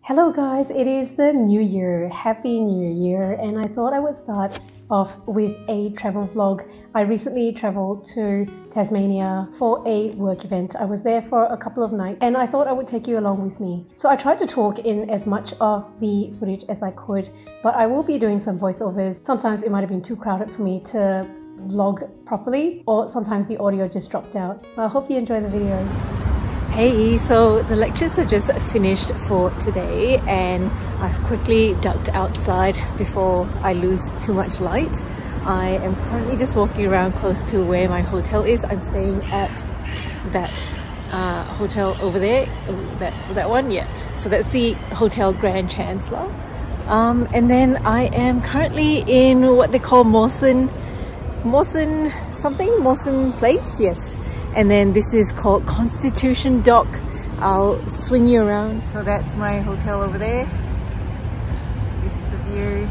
Hello guys, it is the new year. Happy New Year, and I thought I would start off with a travel vlog. I recently traveled to Tasmania for a work event. I was there for a couple of nights and I thought I would take you along with me. So I tried to talk in as much of the footage as I could, but I will be doing some voiceovers. Sometimes it might have been too crowded for me to vlog properly, or sometimes the audio just dropped out. I hope you enjoy the video. Hey, so the lectures are just finished for today and I've quickly ducked outside before I lose too much light. I am currently just walking around close to where my hotel is. I'm staying at that hotel over there, that one, yeah. So that's the Hotel Grand Chancellor. And then I am currently in what they call Mawson Place, yes. And then this is called Constitution Dock. I'll swing you around. So that's my hotel over there. This is the view.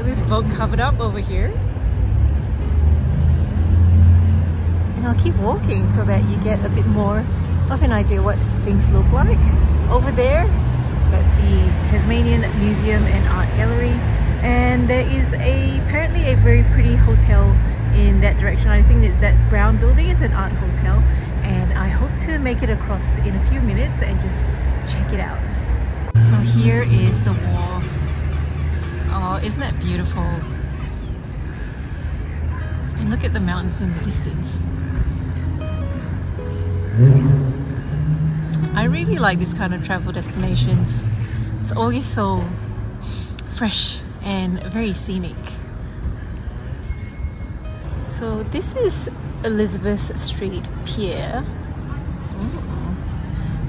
This boat covered up over here. And I'll keep walking so that you get a bit more of an idea what things look like. Over there, that's the Tasmanian Museum and Art Gallery. And there is apparently a very pretty hotel in that direction. I think it's that brown building. It's an art hotel, and I hope to make it across in a few minutes and just check it out. So here is the wharf. Oh, isn't that beautiful? And look at the mountains in the distance. I really like this kind of travel destinations. It's always so fresh and very scenic. So this is Elizabeth Street Pier.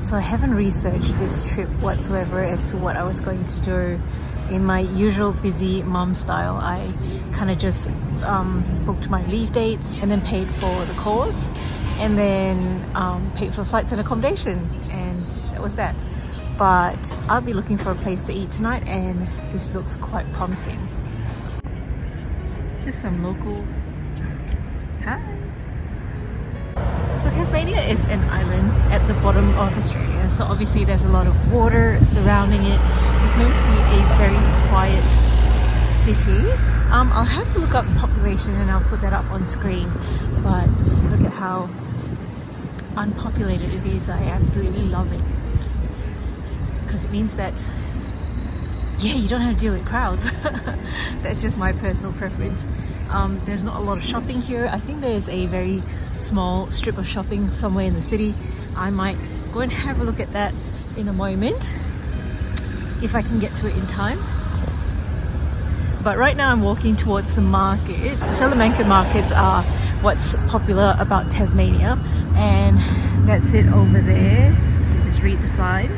So I haven't researched this trip whatsoever as to what I was going to do. In my usual busy mum style, I kind of just booked my leave dates and then paid for the course and then paid for flights and accommodation, and that was that. But I'll be looking for a place to eat tonight and this looks quite promising. Just some locals. Hi. So Tasmania is an island at the bottom of Australia, so obviously there's a lot of water surrounding it. It's meant to be a very quiet city. I'll have to look up the population and I'll put that up on screen, but look at how unpopulated it is. I absolutely love it because it means that, yeah, you don't have to deal with crowds. That's just my personal preference. There's not a lot of shopping here. I think there's a very small strip of shopping somewhere in the city. I might go and have a look at that in a moment if I can get to it in time. But right now I'm walking towards the market. Salamanca markets are what's popular about Tasmania, and that's it over there. So just read the sign.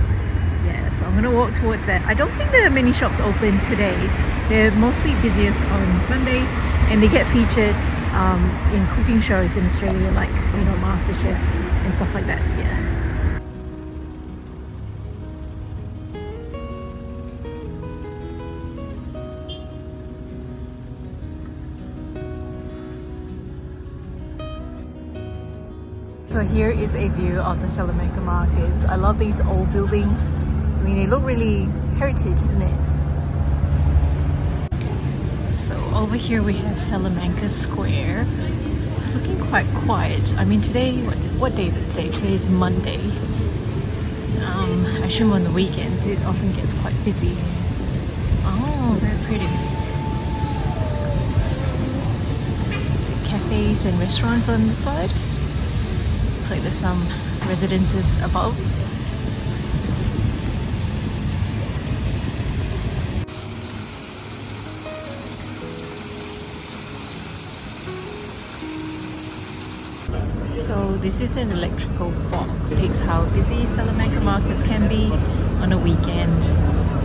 Yeah, so I'm gonna walk towards that. I don't think there are many shops open today. They're mostly busiest on Sunday, and they get featured in cooking shows in Australia, like, you know, MasterChef and stuff like that. Yeah. So here is a view of the Salamanca markets. I love these old buildings. I mean, they look really heritage, isn't it? So over here we have Salamanca Square. It's looking quite quiet. I mean, today, what day is it today? Today is Monday. I assume on the weekends it often gets quite busy. Oh, very pretty. Cafes and restaurants on the side. Looks like there's some residences above. So this is an electrical box. It takes how busy Salamanca markets can be on a weekend,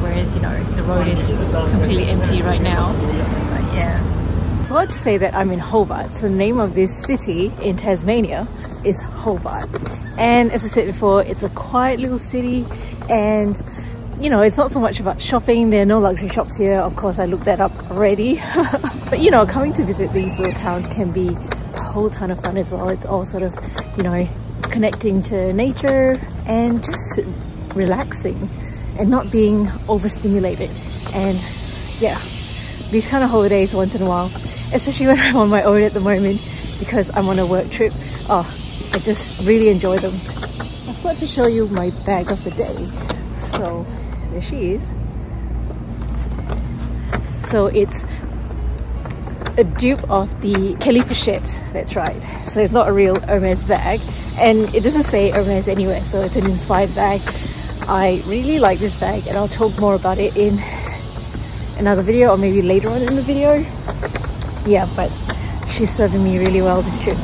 whereas, you know, the road is completely empty right now. But yeah. I forgot to say that I'm in Hobart. So the name of this city in Tasmania is Hobart. And as I said before, it's a quiet little city, and you know, it's not so much about shopping. There are no luxury shops here. Of course, I looked that up already. But you know, coming to visit these little towns can be a whole ton of fun as well. It's all sort of, you know, connecting to nature and just relaxing and not being overstimulated. And yeah, these kind of holidays once in a while, especially when I'm on my own at the moment because I'm on a work trip, oh, I just really enjoy them. I forgot to show you my bag of the day. So there she is. So it's a dupe of the Kelly Pochette, that's right. So it's not a real Hermes bag, and it doesn't say Hermes anywhere, so it's an inspired bag. I really like this bag, and I'll talk more about it in another video or maybe later on in the video. Yeah, but she's serving me really well this trip.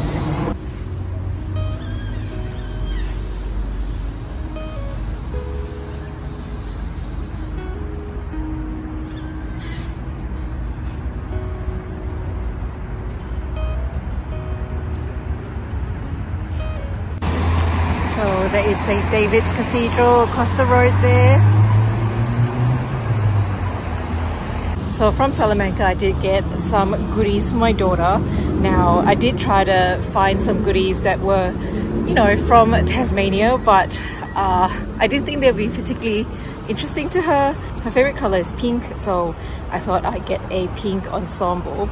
So there is St. David's Cathedral across the road there. So from Salamanca I did get some goodies for my daughter. Now I did try to find some goodies that were, you know, from Tasmania, but I didn't think they'd be particularly interesting to her. Her favorite color is pink, so I thought I'd get a pink ensemble.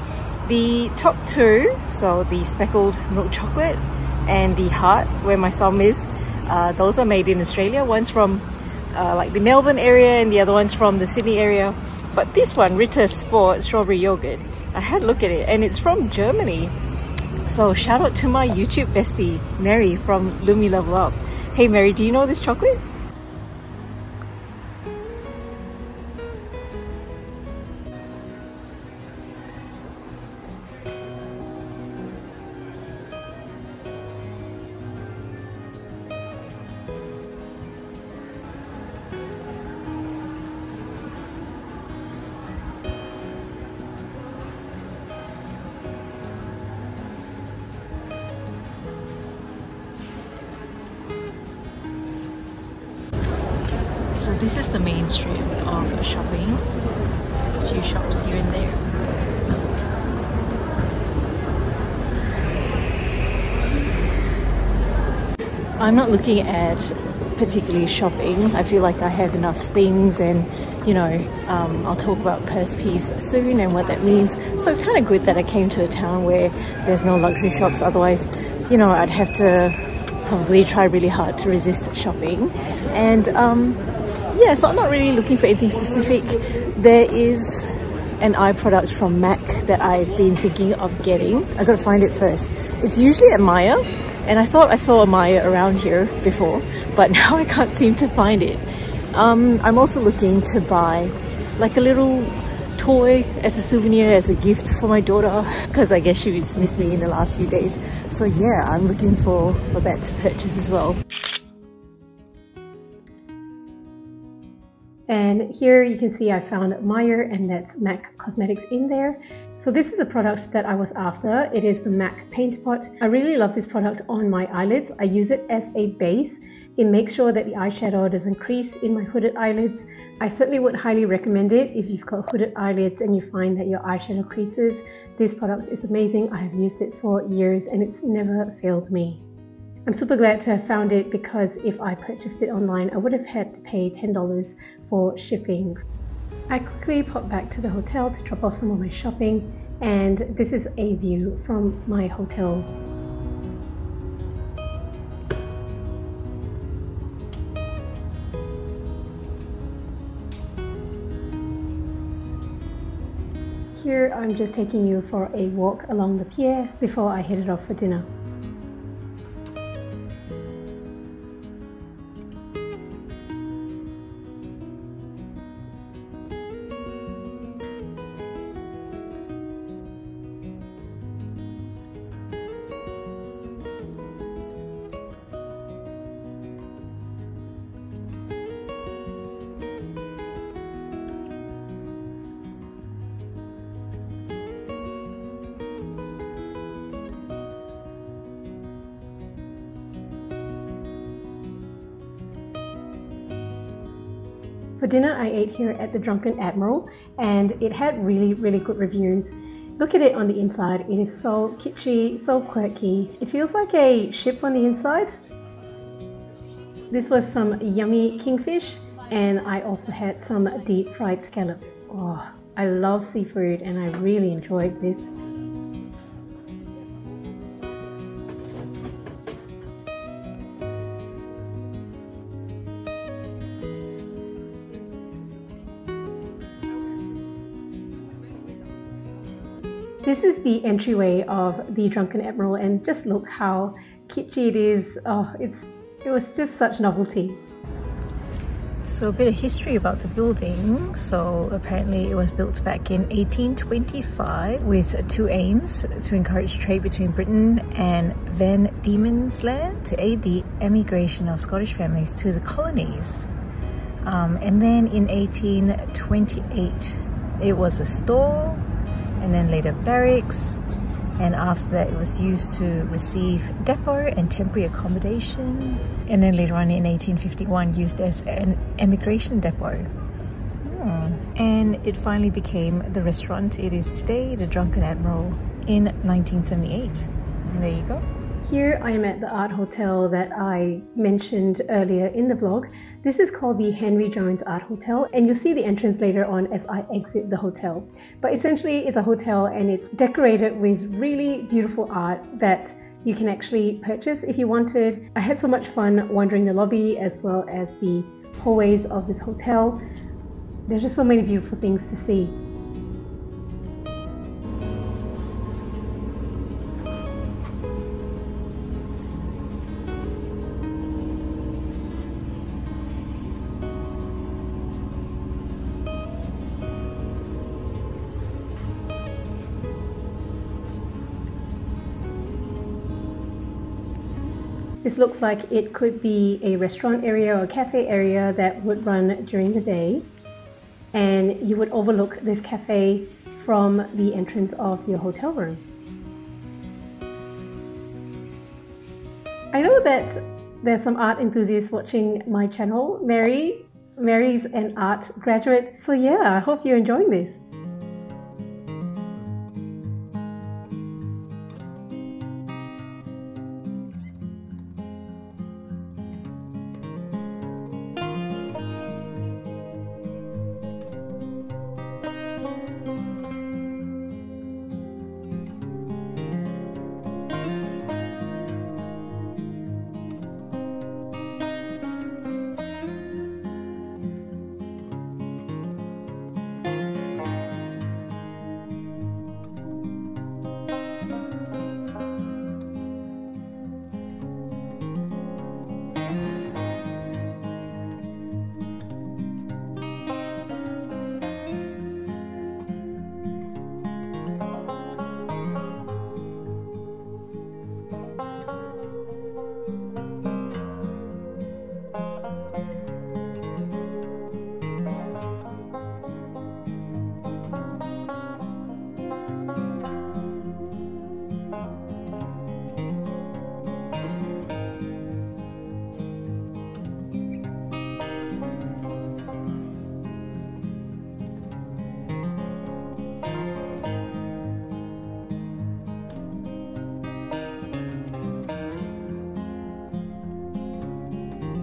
The top two, so the speckled milk chocolate and the heart where my thumb is, those are made in Australia. One's from like the Melbourne area and the other one's from the Sydney area. But this one, Ritter Sport Strawberry Yogurt, I had a look at it and it's from Germany. So shout out to my YouTube bestie, Mary from Lumi Level Up. Hey Mary, do you know this chocolate? So this is the main strip of shopping. There's a few shops here and there. I'm not looking at particularly shopping. I feel like I have enough things, and you know, I'll talk about purse piece soon and what that means. So it's kind of good that I came to a town where there's no luxury shops. Otherwise, you know, I'd have to probably try really hard to resist shopping. And yeah, so I'm not really looking for anything specific. There is an eye product from MAC that I've been thinking of getting. I gotta find it first. It's usually at Maya, and I thought I saw a Maya around here before, but now I can't seem to find it. I'm also looking to buy like a little toy as a souvenir, as a gift for my daughter, because I guess she's missed me in the last few days. So yeah, I'm looking for that to purchase as well. And here you can see I found Meyer, and that's MAC Cosmetics in there. So this is a product that I was after. It is the MAC Paint Pot. I really love this product on my eyelids. I use it as a base. It makes sure that the eyeshadow doesn't crease in my hooded eyelids. I certainly would highly recommend it if you've got hooded eyelids and you find that your eyeshadow creases. This product is amazing. I have used it for years and it's never failed me. I'm super glad to have found it, because if I purchased it online, I would have had to pay $10 for shipping. I quickly popped back to the hotel to drop off some of my shopping, and this is a view from my hotel. Here I'm just taking you for a walk along the pier before I headed off for dinner. For dinner, I ate here at the Drunken Admiral, and it had really good reviews. Look at it on the inside. It is so kitschy, so quirky. It feels like a ship on the inside. This was some yummy kingfish, and I also had some deep fried scallops. Oh, I love seafood and I really enjoyed this. This is the entryway of the Drunken Admiral, and just look how kitschy it is. Oh, it was just such novelty. So a bit of history about the building. So apparently it was built back in 1825 with two aims: to encourage trade between Britain and Van Diemen's Land, to aid the emigration of Scottish families to the colonies. And then in 1828 it was a store, and then later barracks, and after that it was used to receive depot and temporary accommodation, and then later on in 1851 used as an emigration depot. And it finally became the restaurant it is today, the Drunken Admiral, in 1978. And there you go. Here I am at the art hotel that I mentioned earlier in the vlog. This is called the Henry Jones Art Hotel, and you'll see the entrance later on as I exit the hotel. But essentially it's a hotel and it's decorated with really beautiful art that you can actually purchase if you wanted. I had so much fun wandering the lobby as well as the hallways of this hotel. There's just so many beautiful things to see. This looks like it could be a restaurant area or a cafe area that would run during the day, and you would overlook this cafe from the entrance of your hotel room. I know that there's some art enthusiasts watching my channel. Mary's an art graduate, so yeah, I hope you're enjoying this.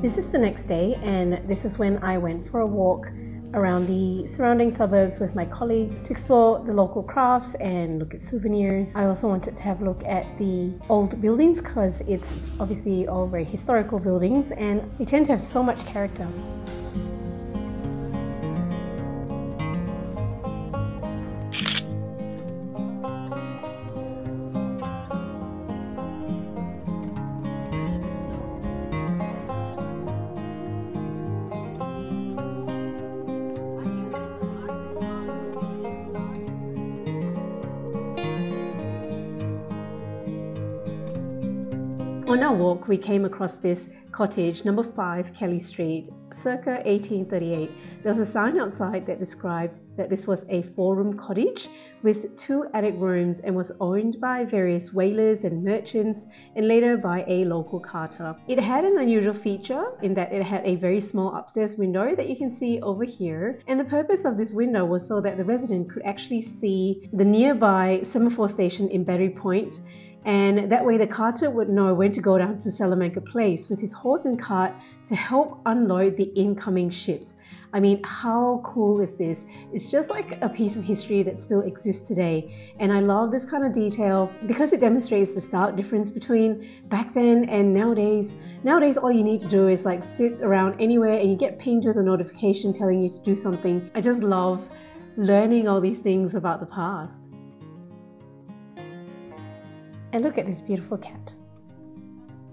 This is the next day, and this is when I went for a walk around the surrounding suburbs with my colleagues to explore the local crafts and look at souvenirs. I also wanted to have a look at the old buildings because it's obviously all very historical buildings and they tend to have so much character. On our walk, we came across this Cottage, number 5 Kelly Street, circa 1838. There was a sign outside that described that this was a 4-room cottage with 2 attic rooms and was owned by various whalers and merchants and later by a local carter. It had an unusual feature in that it had a very small upstairs window that you can see over here, and the purpose of this window was so that the resident could actually see the nearby semaphore station in Battery Point, and that way the carter would know when to go down to Salamanca Place with his horse and cart to help unload the incoming ships. I mean, how cool is this? It's just like a piece of history that still exists today, and I love this kind of detail because it demonstrates the stark difference between back then and nowadays. Nowadays all you need to do is like sit around anywhere and you get pinged with a notification telling you to do something. I just love learning all these things about the past. And look at this beautiful cat.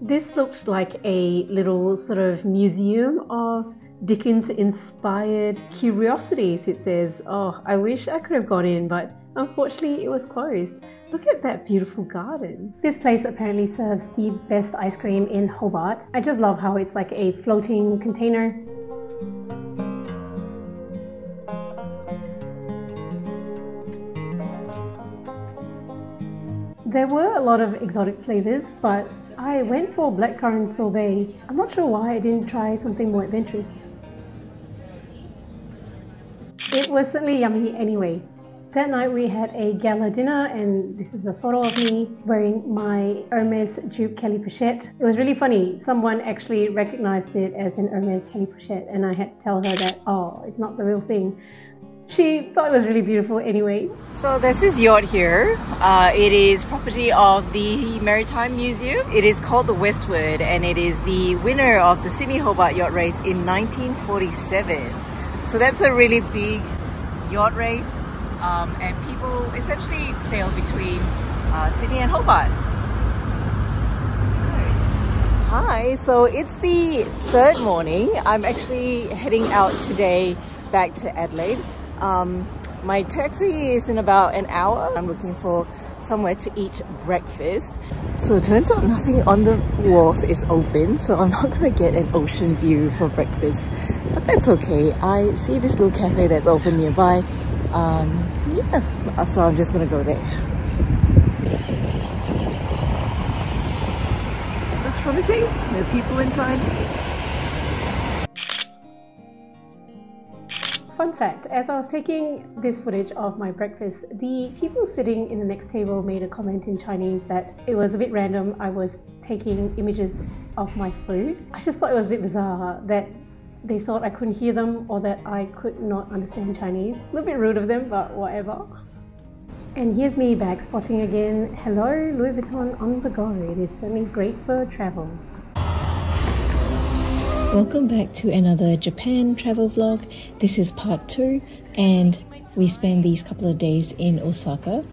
This looks like a little sort of museum of Dickens-inspired curiosities, it says. Oh, I wish I could have gone in, but unfortunately it was closed. Look at that beautiful garden. This place apparently serves the best ice cream in Hobart. I just love how it's like a floating container. There were a lot of exotic flavors, but I went for blackcurrant sorbet. I'm not sure why I didn't try something more adventurous. It was certainly yummy anyway. That night we had a gala dinner, and this is a photo of me wearing my Hermes dupe Kelly pochette. It was really funny. Someone actually recognized it as an Hermes Kelly pochette, and I had to tell her that, oh, it's not the real thing. She thought it was really beautiful anyway. So there's this yacht here. It is property of the Maritime Museum. It is called the Westward, and it is the winner of the Sydney Hobart yacht race in 1947. So that's a really big yacht race, and people essentially sail between Sydney and Hobart. Hi, so it's the 3rd morning. I'm actually heading out today back to Adelaide. My taxi is in about an hour. I'm looking for somewhere to eat breakfast. So it turns out nothing on the wharf is open, so I'm not gonna get an ocean view for breakfast, but that's okay. I see this little cafe that's open nearby. Yeah, so I'm just gonna go there. Looks promising. There are people inside. Fun fact, as I was taking this footage of my breakfast, the people sitting in the next table made a comment in Chinese that it was a bit random. I was taking images of my food. I just thought it was a bit bizarre that they thought I couldn't hear them or that I could not understand Chinese. A little bit rude of them, but whatever. And here's me bag spotting again. Hello, Louis Vuitton on the go. It is certainly great for travel. Welcome back to another Japan travel vlog. This is part 2, and we spent these couple of days in Osaka.